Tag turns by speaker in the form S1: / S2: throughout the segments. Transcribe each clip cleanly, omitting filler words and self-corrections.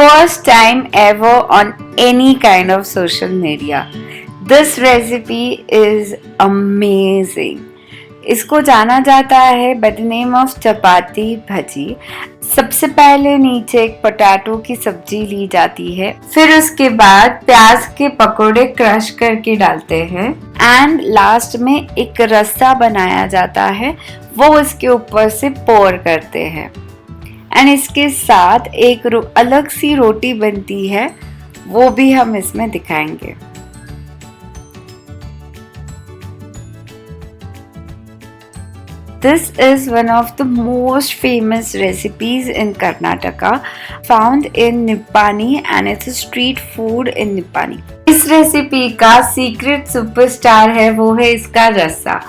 S1: first time ever on any kind of social media. This recipe is amazing. इसको जाना जाता है by the name of चपाती भजी। सबसे पहले नीचे एक पोटैटो की सब्जी ली जाती है, फिर उसके बाद प्याज के पकोड़े क्रश करके डालते हैं एंड लास्ट में एक रस्सा बनाया जाता है, वो उसके ऊपर से पोर करते हैं एंड इसके साथ एक अलग सी रोटी बनती है, वो भी हम इसमें दिखाएंगे। This is one of the most famous recipes in Karnataka, found in Nippani and it's a street food in Nippani. इस रेसिपी का सीक्रेट सुपरस्टार है, वो है इसका रस्सा।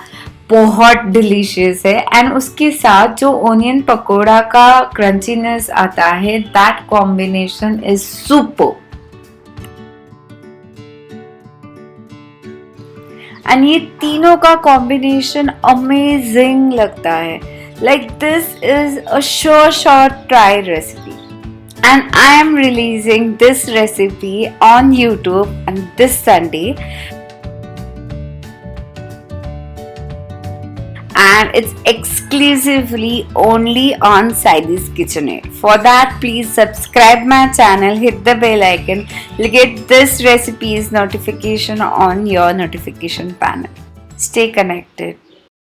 S1: बहुत डिलीशियस है एंड उसके साथ जो ओनियन पकोड़ा का क्रंचीनेस आता है, that combination is super. And ये तीनों का कॉम्बिनेशन अमेजिंग लगता है। Like this is a sure try recipe and I am releasing this recipe on YouTube and this Sunday and it's exclusively only on Sayali's Kitchenette. For that, please subscribe my channel, hit the bell icon, you'll get this recipe's notification on your notification panel. Stay connected.